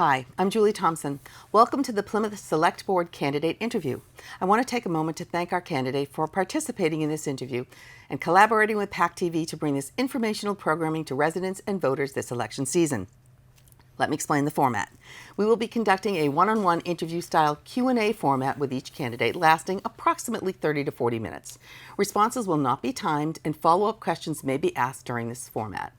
Hi, I'm Julie Thompson. Welcome to the Plymouth Select Board Candidate Interview. I want to take a moment to thank our candidate for participating in this interview and collaborating with PAC TV to bring this informational programming to residents and voters this election season. Let me explain the format. We will be conducting a one-on-one interview-style Q&A format with each candidate lasting approximately 30 to 40 minutes. Responses will not be timed and follow-up questions may be asked during this format.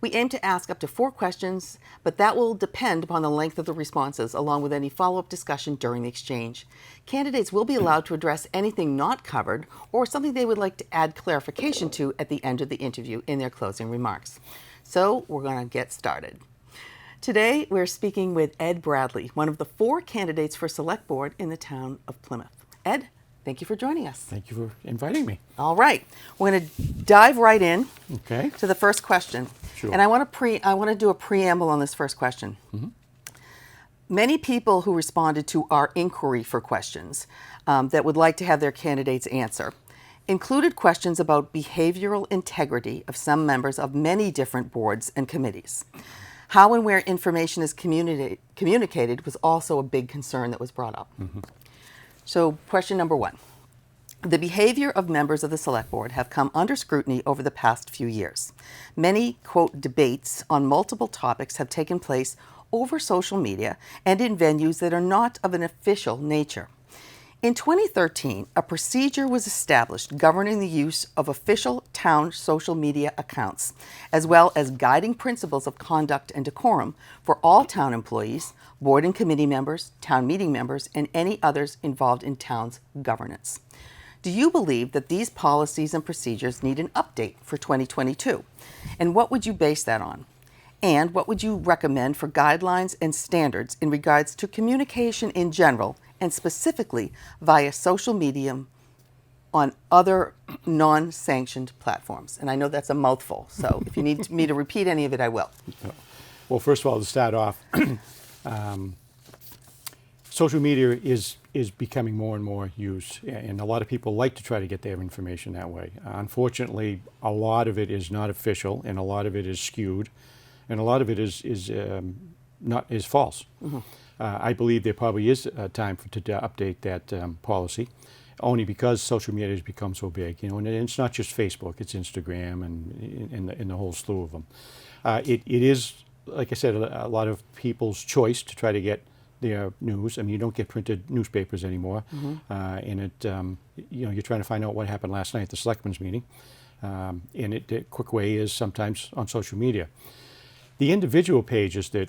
We aim to ask up to 4 questions, but that will depend upon the length of the responses, along with any follow-up discussion during the exchange. Candidates will be allowed to address anything not covered or something they would like to add clarification to at the end of the interview in their closing remarks. So we're going to get started. Today, we're speaking with Ed Bradley, one of the 4 candidates for Select Board in the town of Plymouth. Ed, thank you for joining us. Thank you for inviting me. All right. We're going to dive right in to the first question. Sure. And I want to do a preamble on this first question. Mm-hmm. Many people who responded to our inquiry for questions that would like to have their candidates answer included questions about behavioral integrity of some members of many different boards and committees. How and where information is communicated was also a big concern that was brought up. Mm-hmm. So question number 1. The behavior of members of the Select Board have come under scrutiny over the past few years. Many, quote, debates on multiple topics have taken place over social media and in venues that are not of an official nature. In 2013, a procedure was established governing the use of official town social media accounts, as well as guiding principles of conduct and decorum for all town employees, board and committee members, town meeting members, and any others involved in town's governance. Do you believe that these policies and procedures need an update for 2022? And what would you base that on? And what would you recommend for guidelines and standards in regards to communication in general and specifically via social media on other non-sanctioned platforms? And I know that's a mouthful, so if you need me to repeat any of it, I will. Well, first of all, to start off, social media is becoming more and more used, and a lot of people like to try to get their information that way. Unfortunately, a lot of it is not official, and a lot of it is skewed, and a lot of it is false. Mm-hmm. I believe there probably is a time to update that policy, only because social media has become so big. You know, and it's not just Facebook; it's Instagram and the whole slew of them. It is, like I said, a lot of people's choice to try to get their news. I mean, you don't get printed newspapers anymore, mm-hmm. And you're trying to find out what happened last night at the selectmen's meeting, and the quick way is sometimes on social media. The individual pages that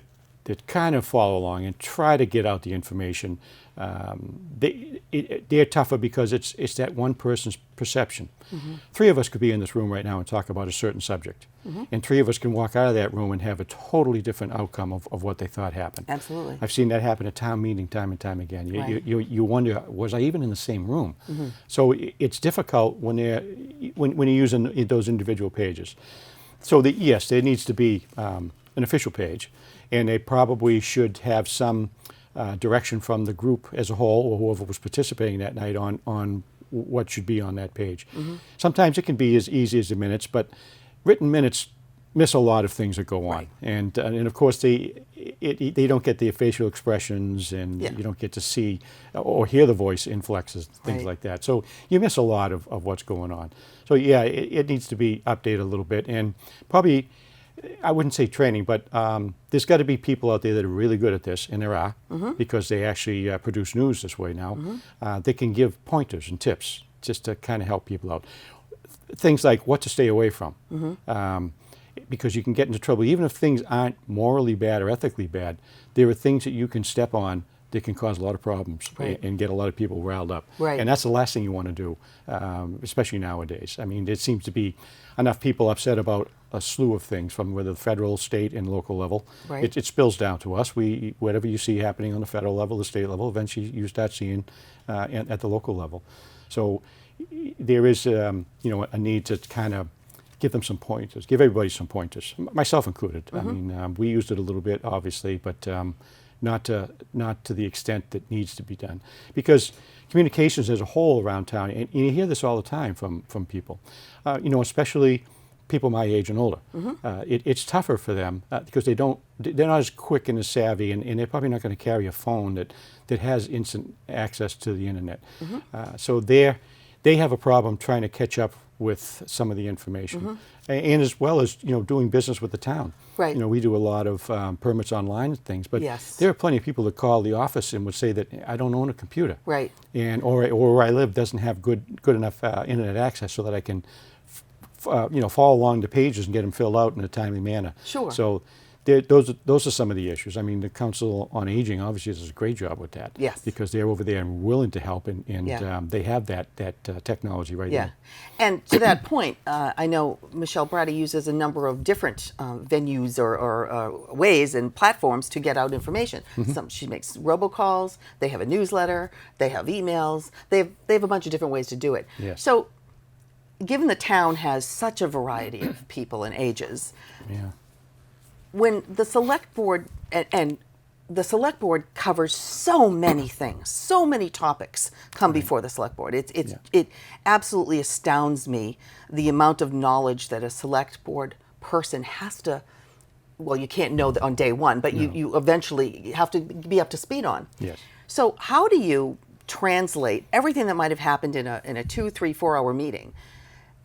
kind of follow along and try to get out the information, they're tougher because it's that one person's perception. Mm-hmm. 3 of us could be in this room right now and talk about a certain subject. Mm-hmm. And 3 of us can walk out of that room and have a totally different outcome of what they thought happened. Absolutely. I've seen that happen at town meeting time and time again. Right. You wonder, was I even in the same room? Mm-hmm. So it's difficult when you're using those individual pages. So yes, there needs to be an official page, and they probably should have some direction from the group as a whole or whoever was participating that night on what should be on that page. Mm-hmm. Sometimes it can be as easy as the minutes, but written minutes miss a lot of things that go on. Right. And of course they don't get the facial expressions, and you don't get to see or hear the voice inflexes, things like that. So you miss a lot of what's going on. So yeah, it needs to be updated a little bit, and probably, I wouldn't say training, but there's got to be people out there that are really good at this, and there are, mm-hmm. because they actually produce news this way now. Mm-hmm. They can give pointers and tips just to kind of help people out. Things like what to stay away from, mm-hmm. Because you can get into trouble. Even if things aren't morally bad or ethically bad, there are things that you can step on that can cause a lot of problems, right. and get a lot of people riled up. Right. And that's the last thing you want to do, especially nowadays. I mean, there seems to be enough people upset about a slew of things from whether the federal, state, and local level. Right. It spills down to us. Whatever you see happening on the federal level, the state level, eventually you start seeing at the local level. So there is a need to kind of give them some pointers, give everybody some pointers, myself included. Mm-hmm. I mean, we used it a little bit, obviously, but not to the extent that needs to be done. Because communications as a whole around town, and you hear this all the time from people, especially people my age and older. It's tougher for them because they're not as quick and as savvy, and they're probably not going to carry a phone that has instant access to the internet. So they have a problem trying to catch up with some of the information, and as well as doing business with the town. Right. We do a lot of permits online and things, but Yes. there are plenty of people that call the office and would say that I don't own a computer, Right. and or where I live doesn't have good enough internet access so that I can follow along the pages and get them filled out in a timely manner. Sure. So those are some of the issues. I mean, the Council on Aging obviously does a great job with that. Yes. Because they're over there and willing to help, and Yeah. they have that technology right Yeah. there. And to that point, I know Michelle Brady uses a number of different venues or ways and platforms to get out information. She makes robocalls, they have a newsletter, they have emails, they have a bunch of different ways to do it. Yes. So given the town has such a variety of people and ages, Yeah. when the select board and the select board covers so many things, so many topics come before the select board. It absolutely astounds me the amount of knowledge that a select board person has to. Well, you can't know that on day one, but you eventually have to be up to speed on. Yes. So how do you translate everything that might have happened in a 2, 3, 4 hour meeting,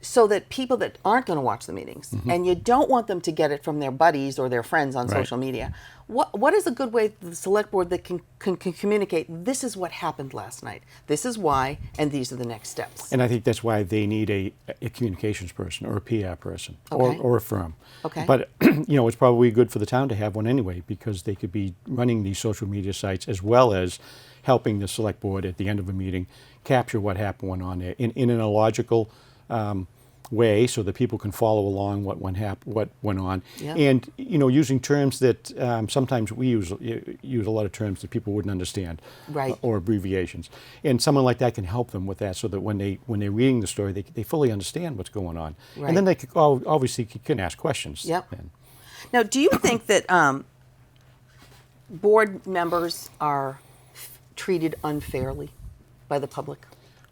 so that people that aren't going to watch the meetings, and you don't want them to get it from their buddies or their friends on Right. social media, what is a good way the select board that can communicate, this is what happened last night, this is why, and these are the next steps? And I think that's why they need a communications person or a PR person Okay. or a firm. Okay. But it's probably good for the town to have one anyway, because they could be running these social media sites as well as helping the select board at the end of a meeting capture what happened on there in a logical way, so that people can follow along what went on, Yeah. and using terms that sometimes we use a lot of terms that people wouldn't understand, Right. or abbreviations, and someone like that can help them with that, so that when they're reading the story, they fully understand what's going on, Right. and then they obviously can ask questions. Yep. then. Now, do you think that board members are treated unfairly by the public?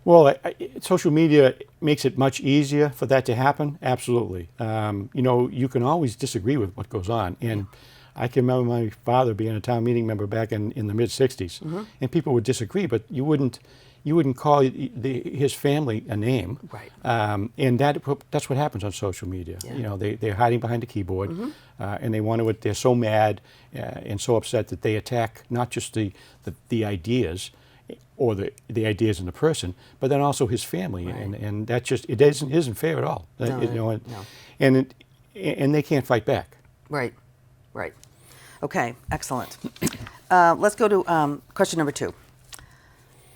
Well, social media makes it much easier for that to happen. Absolutely. You can always disagree with what goes on. And I can remember my father being a town meeting member back in the mid '60s, and people would disagree, but you wouldn't call his family a name. Right. And that's what happens on social media. Yeah. They're hiding behind a keyboard, and they're so mad and so upset that they attack not just the ideas, or the ideas in the person, but then also his family, Right. and that just isn't fair at all. No. And they can't fight back. Right. Okay, excellent. Let's go to question number 2.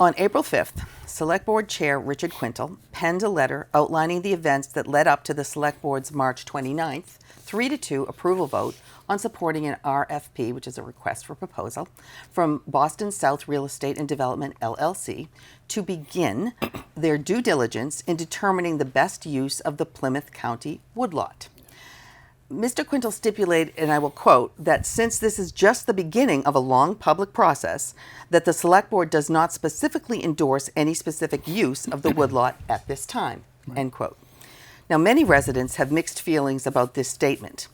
On April 5th, Select Board Chair Richard Quintal penned a letter outlining the events that led up to the Select Board's March 29th, 3-2 approval vote on supporting an RFP, which is a request for proposal, from Boston South Real Estate and Development, LLC, to begin their due diligence in determining the best use of the Plymouth County woodlot. Mr. Quintal stipulated, and I will quote, that since this is just the beginning of a long public process, that the Select Board does not specifically endorse any specific use of the woodlot at this time, end quote. Now, many residents have mixed feelings about this statement,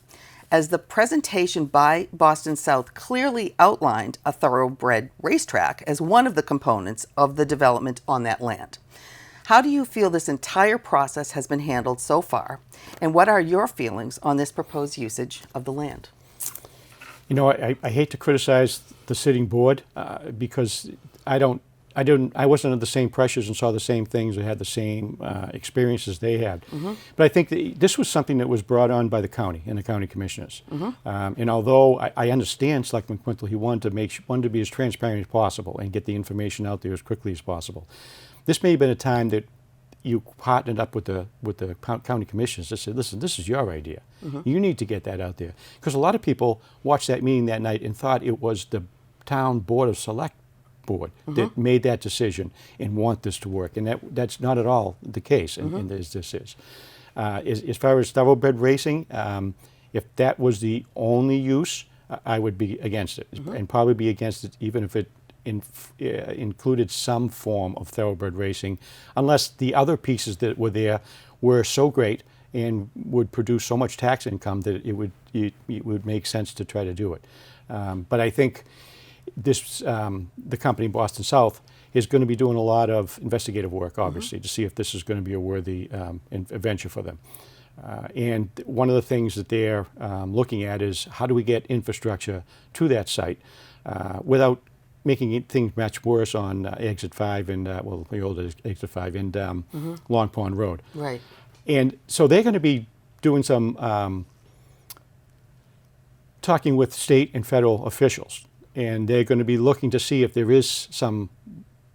as the presentation by Boston South clearly outlined a thoroughbred racetrack as one of the components of the development on that land. How do you feel this entire process has been handled so far, and what are your feelings on this proposed usage of the land? I hate to criticize the sitting board because I wasn't under the same pressures and saw the same things or had the same experiences they had. But I think that this was something that was brought on by the county and the county commissioners. And although I understand Selectman Quintal, he wanted to be as transparent as possible and get the information out there as quickly as possible. This may have been a time that you partnered up with the county commissioners that said, listen, this is your idea. You need to get that out there. Because a lot of people watched that meeting that night and thought it was the town board of select board that made that decision and want this to work. And that's not at all the case, and as this is. As far as thoroughbred racing, if that was the only use, I would be against it, and probably be against it even if it included some form of thoroughbred racing, unless the other pieces that were there were so great and would produce so much tax income that it would make sense to try to do it. But I think the company Boston South is going to be doing a lot of investigative work, obviously, to see if this is going to be a worthy venture for them. And one of the things that they're looking at is how do we get infrastructure to that site without making things much worse on Exit 5 and, the old Exit 5 and Long Pond Road. Right. And so they're going to be doing some talking with state and federal officials. And they're going to be looking to see if there is some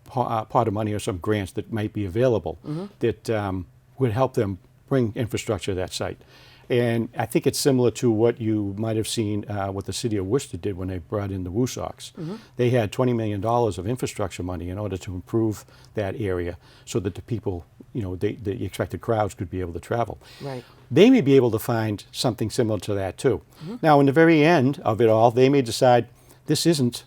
pot of money or some grants that might be available that would help them bring infrastructure to that site. And I think it's similar to what you might have seen what the city of Worcester did when they brought in the Woosocks. They had $20 million of infrastructure money in order to improve that area so that the people, the expected crowds could be able to travel. Right. They may be able to find something similar to that too. Now, in the very end of it all, they may decide this isn't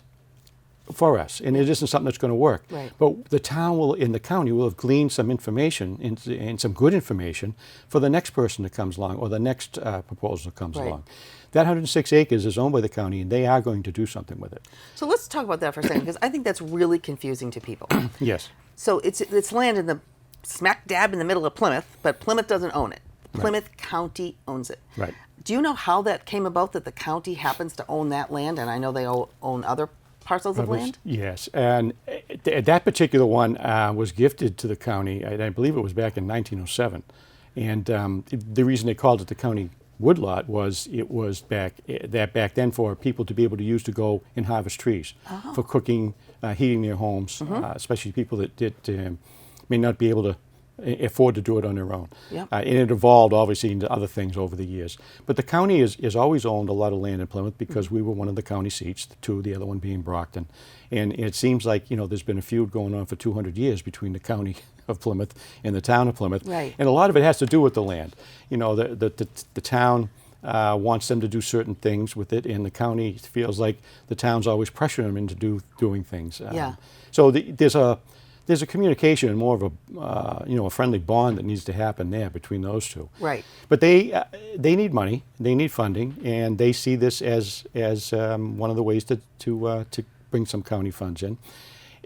for us, and it isn't something that's going to work. Right. But the town will, in the county, will have gleaned some information and some good information for the next person that comes along or the next proposal that comes along. That 106 acres is owned by the county, and they are going to do something with it. So let's talk about that for a second, because I think that's really confusing to people. Yes. So it's land in the smack dab in the middle of Plymouth, but Plymouth doesn't own it. Plymouth County owns it. Right. Do you know how that came about, that the county happens to own that land? And I know they own other parcels of land? Yes, and that particular one was gifted to the county, I believe it was back in 1907. And the reason they called it the county woodlot was it was back then for people to be able to use to go and harvest trees for cooking, heating their homes, especially people that may not be able to afford to do it on their own. Yep. And it evolved, obviously, into other things over the years. But the county has always owned a lot of land in Plymouth because we were one of the county seats, the other one being Brockton. And it seems like, there's been a feud going on for 200 years between the county of Plymouth and the town of Plymouth. Right. And a lot of it has to do with the land. The town wants them to do certain things with it, and the county feels like the town's always pressuring them into doing things. Yeah. So there's a communication and more of a friendly bond that needs to happen there between those two. Right. But they need money, they need funding, and they see this as one of the ways to bring some county funds in.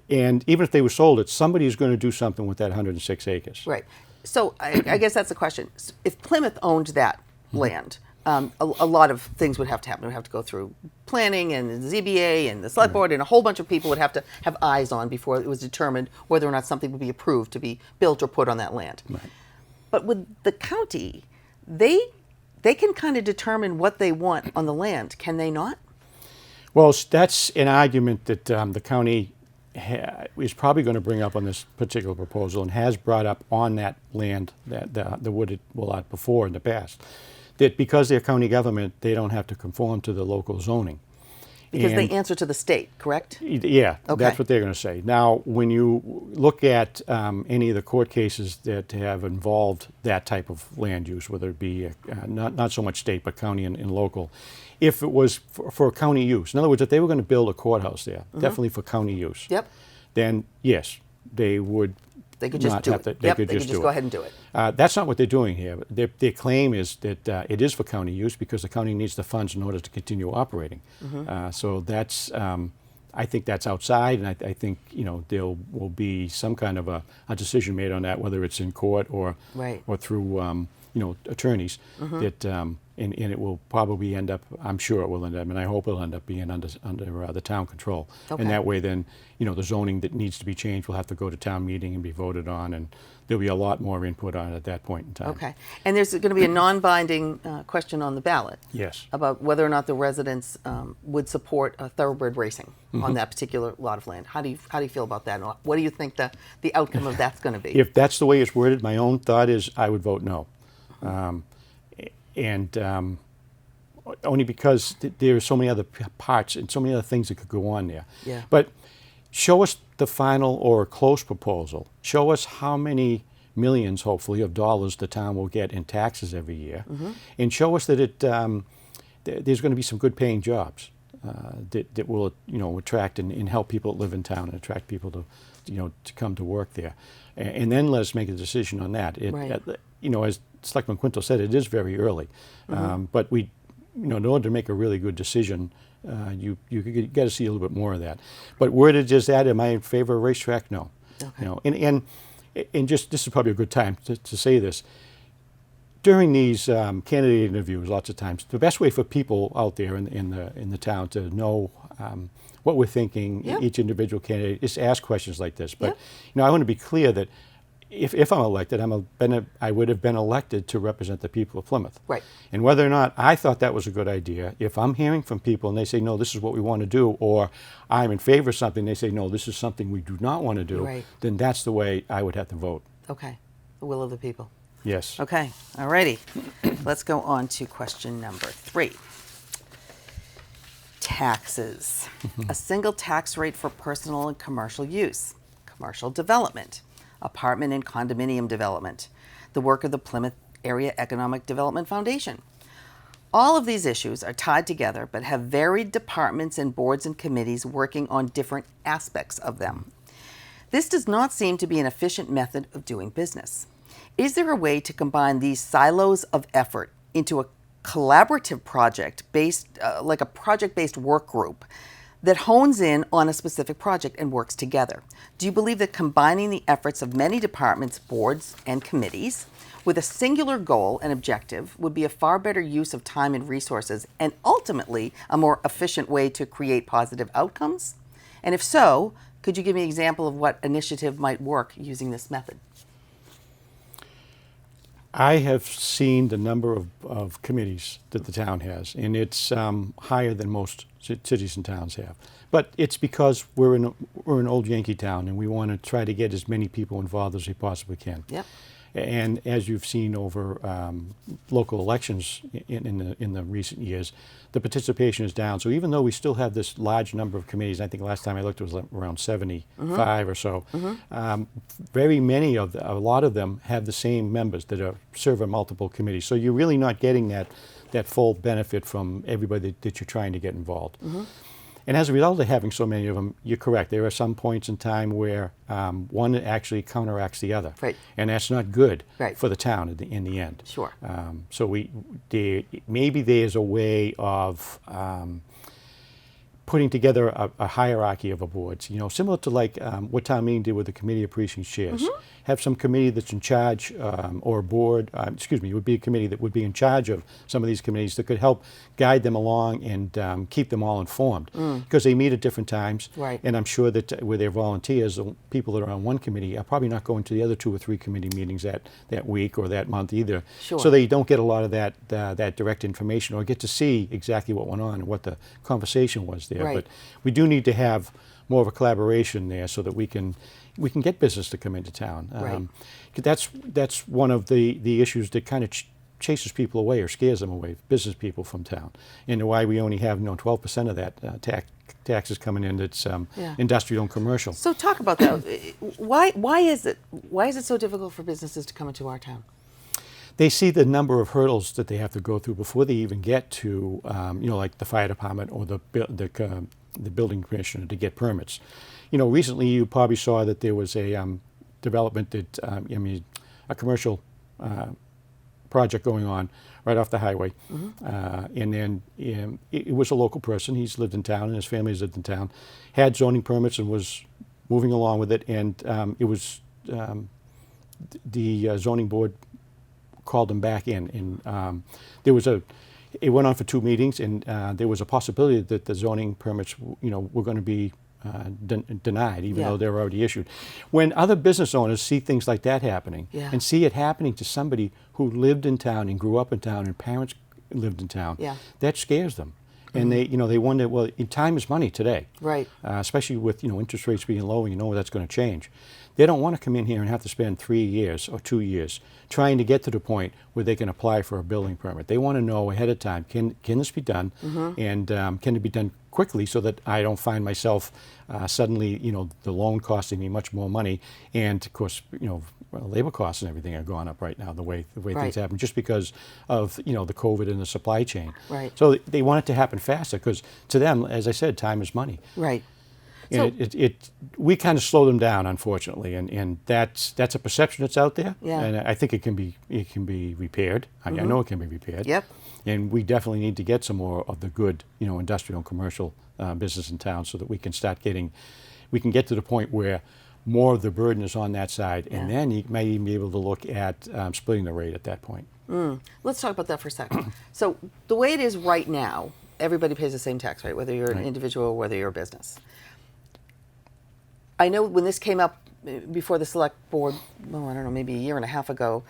And even if they were sold it, somebody is going to do something with that 106 acres. Right. So I guess that's the question. If Plymouth owned that land, a lot of things would have to happen. It would have to go through planning and the ZBA and the select board, and a whole bunch of people would have to have eyes on before it was determined whether or not something would be approved to be built or put on that land. Right. But with the county, they can kind of determine what they want on the land, can they not? Well, that's an argument that the county is probably going to bring up on this particular proposal and has brought up on that land, that the wooded lot before in the past. That because they're county government, they don't have to conform to the local zoning. Because they answer to the state, correct? Yeah, Okay. That's what they're going to say. Now, when you look at any of the court cases that have involved that type of land use, whether it be not so much state, but county and local, if it was for county use, in other words, if they were going to build a courthouse there, definitely for county use, Yep. then yes, they would. They could just not do have it. They could just go ahead and do it. That's not what they're doing here. Their claim is that it is for county use because the county needs the funds in order to continue operating. So that's, I think that's outside, and I think there will be some kind of a decision made on that, whether it's in court or through attorneys. That and it will probably end up. I'm sure it will end up, and I hope it'll end up being under the town control. Okay. And that way, then the zoning that needs to be changed will have to go to town meeting and be voted on, and there'll be a lot more input on it at that point in time. Okay. And there's going to be a non-binding question on the ballot. Yes. About whether or not the residents would support thoroughbred racing on that particular lot of land. How do you feel about that? And what do you think the outcome of that's going to be? If that's the way it's worded, my own thought is I would vote no. Only because there are so many other parts and so many other things that could go on there. Yeah. But show us the final or a close proposal. Show us how many millions, hopefully, of dollars the town will get in taxes every year, and show us that there's going to be some good paying jobs that will attract and help people that live in town and attract people to come to work there, and then let's make a decision on that. Right. As Selectman Quinto said, it is very early. But we, in order to make a really good decision, you got to see a little bit more of that. But word it is that, am I in favor of a racetrack? No. Okay. And just this is probably a good time to say this. During these candidate interviews, lots of times, the best way for people out there in the town to know what we're thinking, each individual candidate, is to ask questions like this. But I want to be clear that if I'm elected, I would have been elected to represent the people of Plymouth. Right. And whether or not I thought that was a good idea, if I'm hearing from people and they say, no, this is what we want to do, or I'm in favor of something, they say, no, this is something we do not want to do, then that's the way I would have to vote. Okay. The will of the people. Yes. Okay. All righty. Let's go on to question number 3. Taxes. A single tax rate for personal and commercial use. Commercial development. Apartment and condominium development. The work of the Plymouth Area Economic Development Foundation. All of these issues are tied together but have varied departments and boards and committees working on different aspects of them. This does not seem to be an efficient method of doing business. Is there a way to combine these silos of effort into a collaborative project based, like a project-based work group that hones in on a specific project and works together? Do you believe that combining the efforts of many departments, boards, and committees with a singular goal and objective would be a far better use of time and resources and ultimately a more efficient way to create positive outcomes? And if so, could you give me an example of what initiative might work using this method? I have seen the number of committees that the town has, and it's higher than most cities and towns have. But it's because we're an old Yankee town, and we want to try to get as many people involved as we possibly can. Yep. And as you've seen over local elections in the recent years, the participation is down. So even though we still have this large number of committees, I think last time I looked it was around 75 or so, very many of a lot of them have the same members that serve on multiple committees. So you're really not getting that full benefit from everybody that you're trying to get involved. And as a result of having so many of them, you're correct. There are some points in time where one actually counteracts the other. Right. And that's not good Right. for the town in the end. Sure. So maybe there's a way of putting together a hierarchy of boards, similar to like what town meeting did with the committee of precinct chairs. Have some committee that's in charge, or a board, it would be a committee that would be in charge of some of these committees that could help guide them along and keep them all informed. Because they meet at different times. Right. And I'm sure that with their volunteers, the people that are on one committee are probably not going to the other 2 or 3 committee meetings that week or that month either. Sure. So they don't get a lot of that direct information or get to see exactly what went on and what the conversation was there. Right. But we do need to have more of a collaboration there so that we can get business to come into town. Right. That's one of the issues that kind of chases people away or scares them away, business people from town, and why we only have 12% of that taxes coming in that's industrial and commercial. So talk about that. Why is it so difficult for businesses to come into our town? They see the number of hurdles that they have to go through before they even get to, like the fire department or the building commissioner to get permits. Recently you probably saw that there was a development that, a commercial project going on right off the highway. And then it was a local person. He's lived in town and his family's lived in town, had zoning permits and was moving along with it. And it was the zoning board called him back in, and it went on for 2 meetings, and there was a possibility that the zoning permits, were going to be denied, even though they're already issued. When other business owners see things like that happening, and see it happening to somebody who lived in town and grew up in town and parents lived in town, that scares them. And they wonder, well, time is money today. Right. Especially with, interest rates being low, and that's going to change. They don't want to come in here and have to spend 3 years or 2 years trying to get to the point where they can apply for a building permit. They want to know ahead of time, can this be done? And can it be done quickly so that I don't find myself suddenly, the loan costing me much more money. And of course, labor costs and everything are going up right now, the way things happen, just because of, the COVID and the supply chain. Right. So they want it to happen faster because to them, as I said, time is money. Right. And we kind of slow them down, unfortunately, and that's a perception that's out there. Yeah. And I think it can be repaired. I know it can be repaired. Yep. And we definitely need to get some more of the good, industrial and commercial business in town, so that we can get to the point where more of the burden is on that side, and then you may even be able to look at splitting the rate at that point. Let's talk about that for a second. So the way it is right now, everybody pays the same tax rate, whether you're an individual or whether you're a business. I know when this came up before the select board, well, I don't know, maybe a year and a half ago,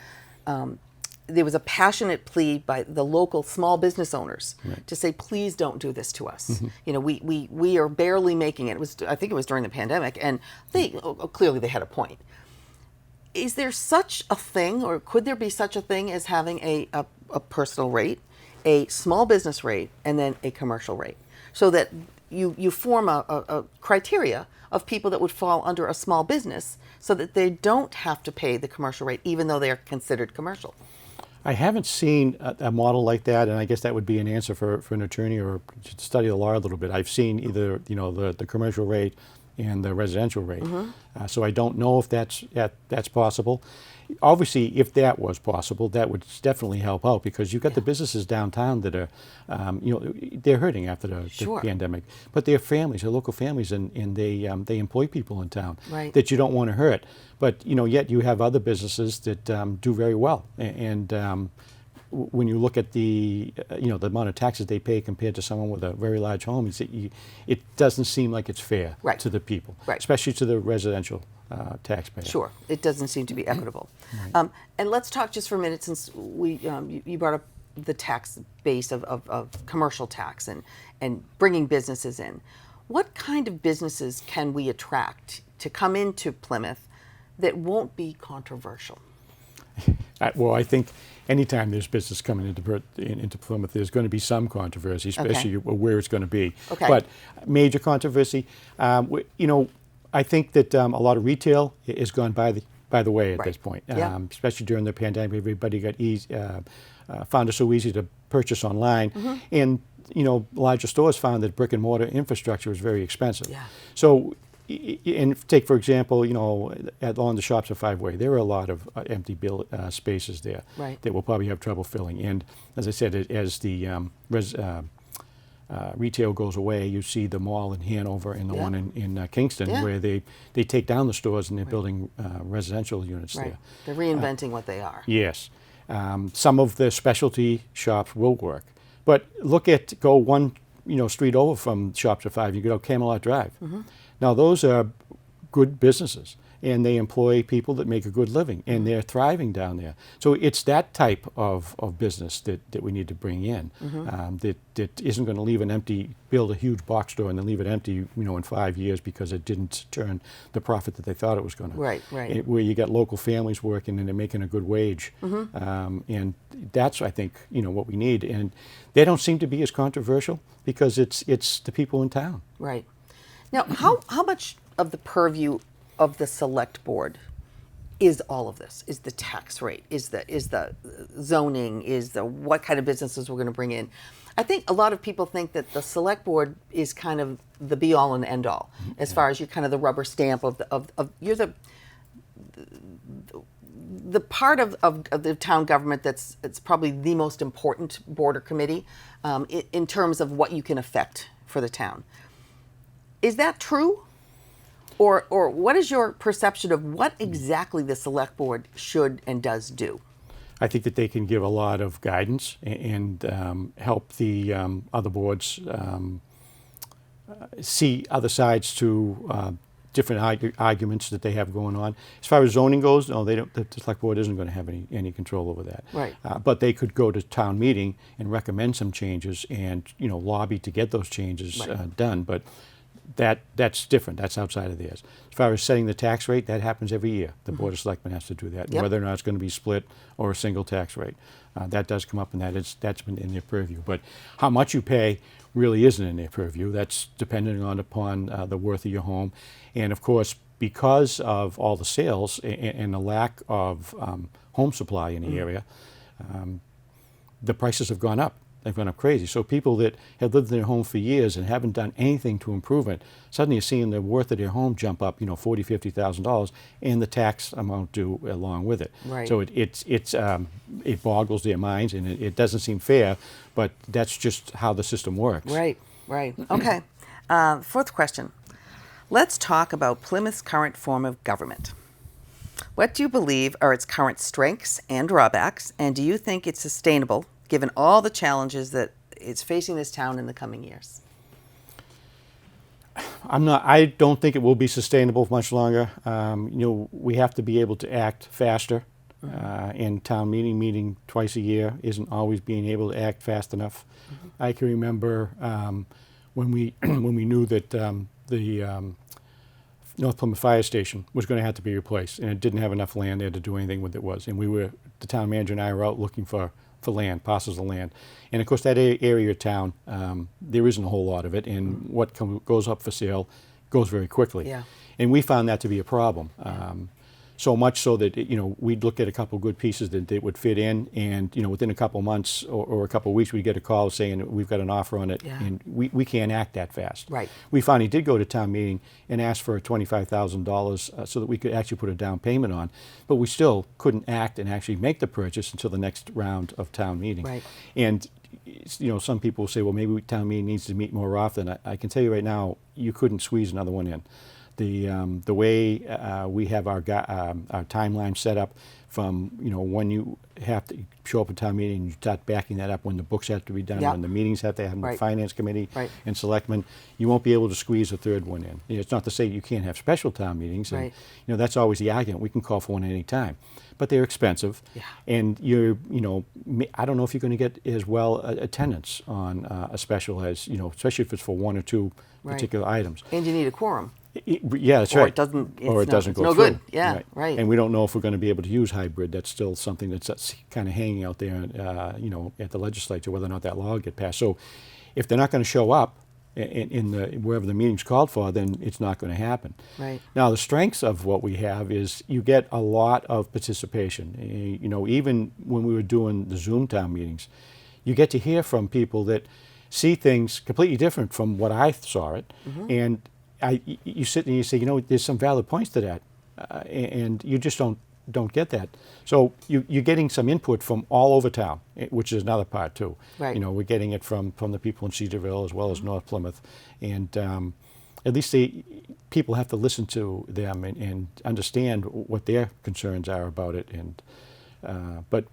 there was a passionate plea by the local small business owners to say, please don't do this to us. We are barely making it. I think it was during the pandemic, and clearly they had a point. Is there such a thing, or could there be such a thing as having a personal rate, a small business rate, and then a commercial rate, so that you form a criteria of people that would fall under a small business, so that they don't have to pay the commercial rate, even though they are considered commercial? I haven't seen a model like that, and I guess that would be an answer for an attorney or to study the law a little bit. I've seen either the commercial rate and the residential rate, so I don't know if that's possible. Obviously, if that was possible, that would definitely help out, because you've got the businesses downtown that are, they're hurting after the pandemic. But they're families, they're local families, and they employ people in town that you don't want to hurt. But yet you have other businesses that do very well, and when you look at the the amount of taxes they pay compared to someone with a very large home, it doesn't seem like it's fair to the people, especially to the residential taxpayer. Sure, it doesn't seem to be equitable. And let's talk just for a minute, since you brought up the tax base of commercial tax and bringing businesses in. What kind of businesses can we attract to come into Plymouth that won't be controversial? Well, I think anytime there's business coming into Plymouth, there's going to be some controversy, especially where it's going to be. But major controversy, I think that a lot of retail is gone by the way at this point, especially during the pandemic. Everybody found it so easy to purchase online, and larger stores found that brick and mortar infrastructure is very expensive. So, and take for example, along the Shops at 5 Way, there are a lot of empty spaces there that will probably have trouble filling. And as I said, as the retail goes away, you see the mall in Hanover and the one in Kingston, where they take down the stores and they're building residential units there. They're reinventing what they are. Yes. Some of the specialty shops will work. But go one street over from Shops at 5, you go Camelot Drive. Now those are good businesses, and they employ people that make a good living, and they're thriving down there. So it's that type of business that we need to bring in, that isn't going to build a huge box store and then leave it empty, in 5 years because it didn't turn the profit that they thought it was going to. Right. Where you got local families working and they're making a good wage, and that's, I think, what we need. And they don't seem to be as controversial because it's the people in town. Right. Now, how much of the purview of the select board is all of this? Is the tax rate? Is the zoning? Is the what kind of businesses we're going to bring in? I think a lot of people think that the select board is kind of the be all and end all, as far as you're kind of the rubber stamp of you're the part of the town government it's probably the most important board or committee in terms of what you can affect for the town. Is that true? Or what is your perception of what exactly the select board should and does do? I think that they can give a lot of guidance and help the other boards see other sides to different arguments that they have going on. As far as zoning goes, no, they don't. The select board isn't going to have any control over that. Right. But they could go to town meeting and recommend some changes and lobby to get those changes done. But that's different. That's outside of theirs. As far as setting the tax rate, that happens every year. The Board of Selectmen has to do that, whether or not it's going to be split or a single tax rate. That does come up, and that's been in their purview. But how much you pay really isn't in their purview. That's dependent upon the worth of your home. And of course, because of all the sales and the lack of home supply in the area, the prices have gone up. They've gone up crazy. So people that have lived in their home for years and haven't done anything to improve it, suddenly you're seeing the worth of their home jump up, $40,000, $50,000, and the tax amount due along with it. Right. So it boggles their minds, and it doesn't seem fair, but that's just how the system works. Right, right. Okay. Fourth question. Let's talk about Plymouth's current form of government. What do you believe are its current strengths and drawbacks, and do you think it's sustainable given all the challenges that it's facing this town in the coming years? I don't think it will be sustainable much longer. We have to be able to act faster. And town meeting twice a year isn't always being able to act fast enough. I can remember when we knew that the North Plymouth Fire Station was going to have to be replaced, and it didn't have enough land there to do anything with it was. And the town manager and I were out looking for land, parcels of land. And of course that area of town, there isn't a whole lot of it, and what goes up for sale goes very quickly. Yeah. And we found that to be a problem. So much so that we'd look at a couple good pieces that would fit in, and within a couple months or a couple of weeks we'd get a call saying we've got an offer on it, Yeah. and we can't act that fast. Right. We finally did go to town meeting and ask for $25,000 so that we could actually put a down payment on, but we still couldn't act and actually make the purchase until the next round of town meeting. Right. And some people say, well, maybe town meeting needs to meet more often. I can tell you right now, you couldn't squeeze another one in. The way we have our timeline set up from when you have to show up at town meeting and you start backing that up when the books have to be done, Yep. when the meetings have to happen, Right. the finance committee Right. and selectmen, you won't be able to squeeze a third one in. It's not to say you can't have special town meetings, and Right. that's always the argument. We can call for one at any time, but they're expensive, Yeah. and I don't know if you're going to get as well attendance on a special as especially if it's for one or two Right. particular items. And you need a quorum. Yeah, that's Or right. it doesn't- Or it's it no- doesn't it's go no through. good. Yeah, right. And we don't know if we're going to be able to use hybrid. That's still something that's kind of hanging out there, at the legislature, whether or not that law will get passed. So, if they're not going to show up wherever the meeting's called for, then it's not going to happen. Right. Now, the strengths of what we have is you get a lot of participation. Even when we were doing the Zoom town meetings, you get to hear from people that see things completely different from what I saw it, and you sit and you say, there's some valid points to that, and you just don't get that. So you're getting some input from all over town, which is another part too. Right. We're getting it from the people in Cedarville as well as North Plymouth, and at least people have to listen to them and understand what their concerns are about it, and but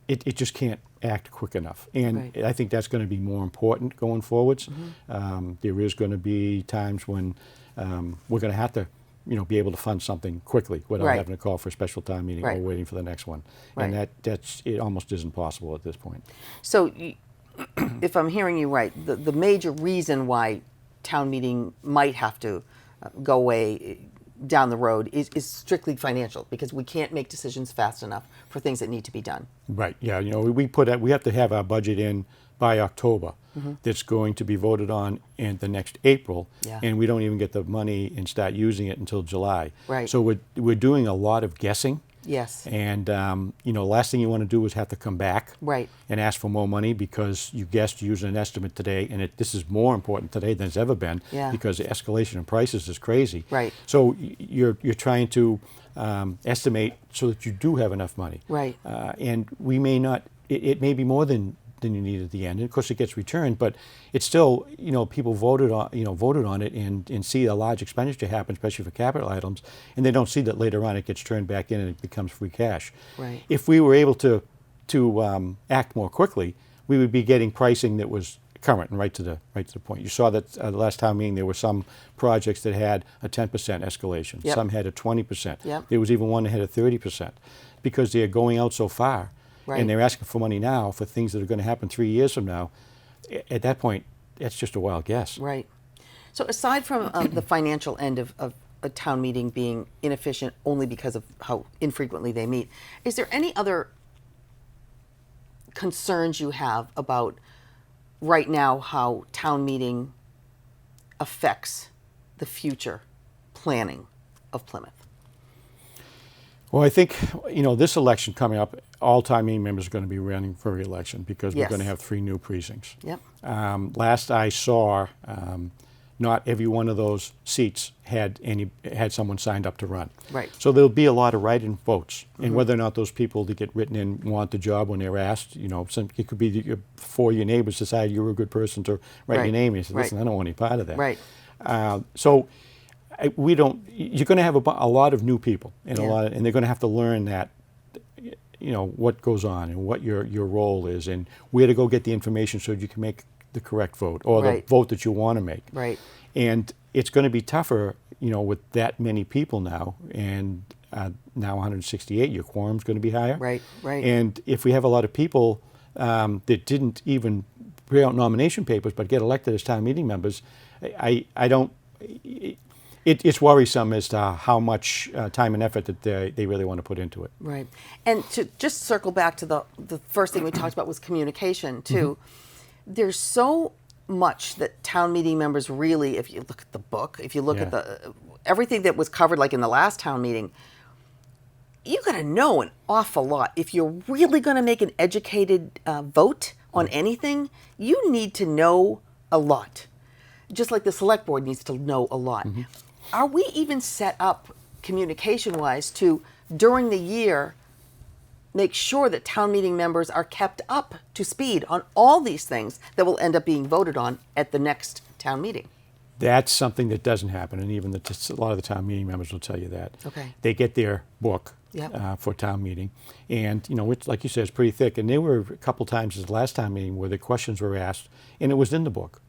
it just can't act quick enough. And Right. I think that's going to be more important going forwards. There is going to be times when we're going to have to, be able to fund something quickly without Right. having to call for a special town meeting Right. or waiting for the next one. Right. And it almost isn't possible at this point. So, if I'm hearing you right, the major reason why town meeting might have to go away down the road is strictly financial, because we can't make decisions fast enough for things that need to be done. Right. Yeah. We have to have our budget in by October. That's going to be voted on in the next April, Yeah. and we don't even get the money and start using it until July. Right. So we're doing a lot of guessing. Yes. And the last thing you want to do is have to come back Right. and ask for more money because you guessed using an estimate today, and this is more important today than it's ever been, Yeah. because the escalation in prices is crazy. Right. So you're trying to estimate so that you do have enough money. Right. And we may not. It may be more than you need at the end. And of course, it gets returned, but it's still, people voted on it and see a large expenditure happen, especially for capital items, and they don't see that later on it gets turned back in and it becomes free cash. Right. If we were able to act more quickly, we would be getting pricing that was current and right to the point. You saw that the last town meeting there were some projects that had a 10% escalation. Yep. Some had a 20%. Yep. There was even one that had a 30% because they're going out so far. Right. And they're asking for money now for things that are going to happen 3 years from now. At that point, that's just a wild guess. Right. So aside from the financial end of a town meeting being inefficient only because of how infrequently they meet, is there any other concerns you have about right now how town meeting affects the future planning of Plymouth? Well, I think, this election coming up, all town meeting members are going to be running for re-election because we're Yes. going to have 3 new precincts. Yep. Last I saw, not every one of those seats had someone signed up to run. Right. So there'll be a lot of write-in votes, and whether or not those people that get written in want the job when they're asked, it could be four of your neighbors decide you're a good person to write Right. your name. And you say, listen, Right. I don't want any part of that. Right. So you're going to have a lot of new people and Yeah. and they're going to have to learn that, what goes on and what your role is and where to go get the information so you can make the correct vote or Right. the vote that you want to make. Right. And it's going to be tougher, with that many people now, and now 168, your quorum's going to be higher. Right, right. And if we have a lot of people that didn't even put out nomination papers but get elected as town meeting members, I don't. It's worrisome as to how much time and effort that they really want to put into it. Right. And to just circle back to the first thing we talked about was communication too. There's so much that town meeting members really, if you look at the book, if you look at everything that was covered like in the last town meeting, you got to know an awful lot. If you're really going to make an educated vote on anything, you need to know a lot. Just like the select board needs to know a lot. Are we even set up communication-wise to, during the year, make sure that town meeting members are kept up to speed on all these things that will end up being voted on at the next town meeting? That's something that doesn't happen, and even a lot of the town meeting members will tell you that. Okay. They get their book Yep. for town meeting, and it's, like you said, it's pretty thick. And there were a couple times at the last town meeting where the questions were asked, and it was in the book.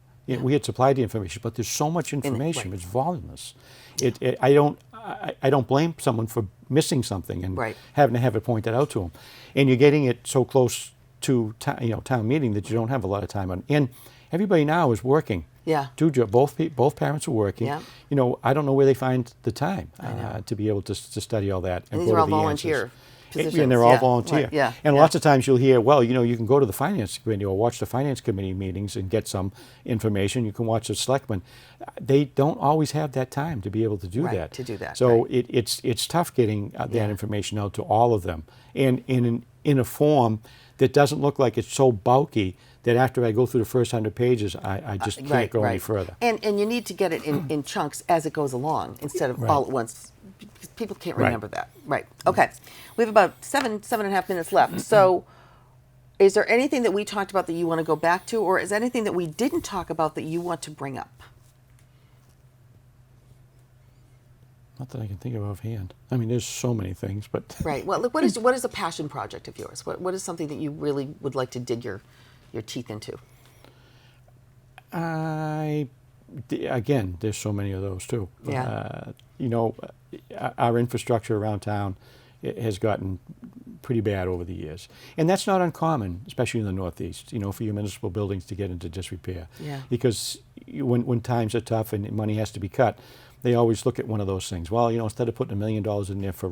We had supplied the information, but there's so much information; right. it's voluminous. I don't blame someone for missing something and Right. having to have it pointed out to them. And you're getting it so close to town meeting that you don't have a lot of time on. And everybody now is working. Yeah. Both parents are working. Yeah. I don't know where they find the time know. to be able to study all that and And these go are to all the volunteer answers. positions. And they're all Yeah. volunteer. Right. Yeah. And Yeah. lots of times you'll hear, well, you can go to the finance committee or watch the finance committee meetings and get some information. You can watch the selectmen. They don't always have that time to be able to do Right, that. to do that, So right. it's tough getting that Yeah. information out to all of them, and in a form that doesn't look like it's so bulky that after I go through the first 100 pages, I just can't go any further. And you need to get it in chunks as it goes along instead of Right. all at once. Because people can't Right. remember that. Right. Okay. We have about seven and a half minutes left. So is there anything that we talked about that you want to go back to, or is there anything that we didn't talk about that you want to bring up? Not that I can think of offhand. I mean, there's so many things, but Right. Well, look, what is a passion project of yours? What is something that you really would like to dig your teeth into? Again, there's so many of those too. Yeah. Our infrastructure around town has gotten pretty bad over the years, and that's not uncommon, especially in the Northeast. For your municipal buildings to get into disrepair. Yeah. Because when times are tough and money has to be cut, they always look at one of those things. Well, instead of putting $1 million in there for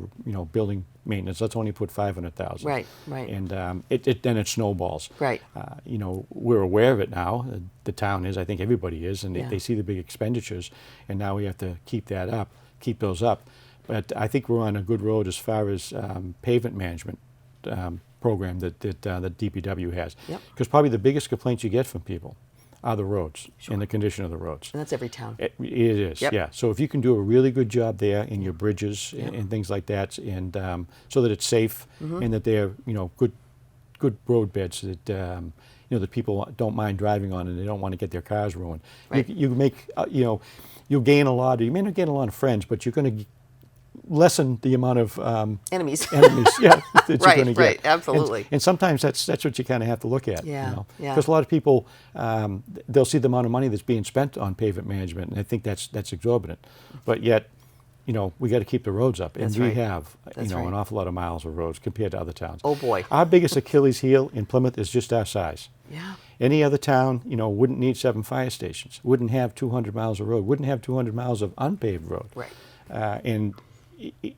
building maintenance, let's only put $500,000. Right, right. And then it snowballs. Right. We're aware of it now. The town is. I think everybody is, and Yeah. they see the big expenditures, and now we have to keep those up. But I think we're on a good road as far as pavement management program that the DPW has. Yep. Because probably the biggest complaints you get from people are the roads and the condition of the roads. And that's every town. It is, Yep. yeah. So if you can do a really good job there in your bridges Yep. and things like that, and so that it's safe and that they're good road beds that that people don't mind driving on and they don't want to get their cars ruined. Right. You make you'll gain a lot. You may not gain a lot of friends, but you're going to lessen the amount of Enemies. yeah, that you're Right, going to get. right, absolutely. And sometimes that's what you kind of have to look at. Yeah, yeah. Because a lot of people they'll see the amount of money that's being spent on pavement management, and I think that's exorbitant. But yet, we got to keep the roads up, and That's we right. have That's right. an awful lot of miles of roads compared to other towns. Oh, boy. Our biggest Achilles heel in Plymouth is just our size. Yeah. Any other town, wouldn't need 7 fire stations, wouldn't have 200 miles of road, wouldn't have 200 miles of unpaved road. Right. And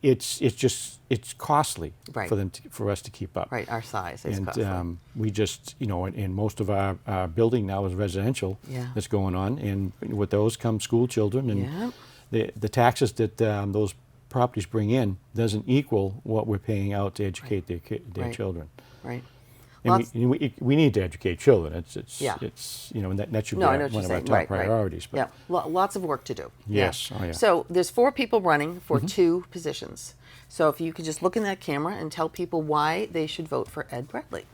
it's costly Right. for us to keep up. Right. Our size is And costly. we just, and most of our building now is residential Yeah. that's going on. And with those come school children and Yeah. the taxes that those properties bring in doesn't equal what we're paying out to educate their Right. children. Right. And Lots- we need to educate children. Yeah. It's and that should be No, I know what one you're of our saying. top Right, priorities. right. But Yeah, lots of work to do. Yes. Oh, yeah. So there's 4 people running for 2 positions. So if you could just look in that camera and tell people why they should vote for Ed Bradley.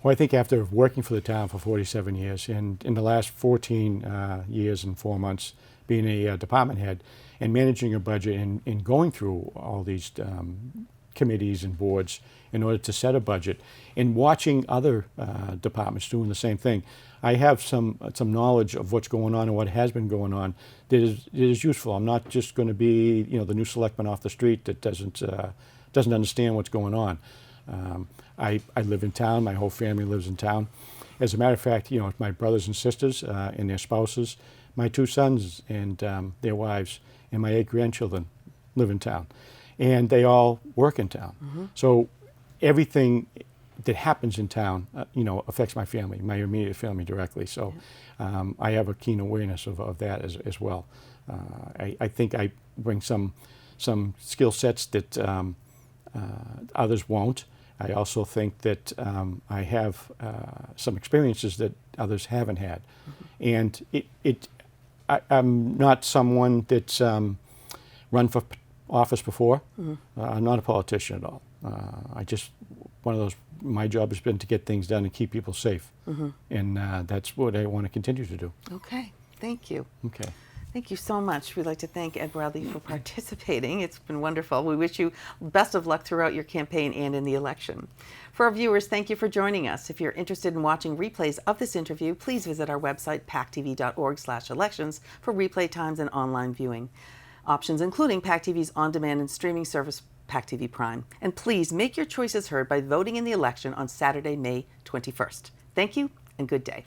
Well, I think after working for the town for 47 years, and in the last 14 years and 4 months being a department head and managing a budget and going through all these committees and boards in order to set a budget, and watching other departments doing the same thing, I have some knowledge of what's going on and what has been going on that is useful. I'm not just going to be the new selectman off the street that doesn't understand what's going on. I live in town. My whole family lives in town. As a matter of fact, my brothers and sisters and their spouses, my 2 sons and their wives, and my 8 grandchildren live in town, and they all work in town. So everything that happens in town, affects my family, my immediate family directly. So I have a keen awareness of that as well. I think I bring some skill sets that others won't. I also think that I have some experiences that others haven't had, and I'm not someone that's run for office before. I'm not a politician at all. I just one of those. My job has been to get things done and keep people safe, and that's what I want to continue to do. Okay, thank you. Okay. Thank you so much. We'd like to thank Ed Bradley for participating. It's been wonderful. We wish you best of luck throughout your campaign and in the election. For our viewers, thank you for joining us. If you're interested in watching replays of this interview, please visit our website, pactv.org/elections, for replay times and online viewing options, including PAC TV's on-demand and streaming service, PAC TV Prime. And please make your choices heard by voting in the election on Saturday, May 21st. Thank you and good day.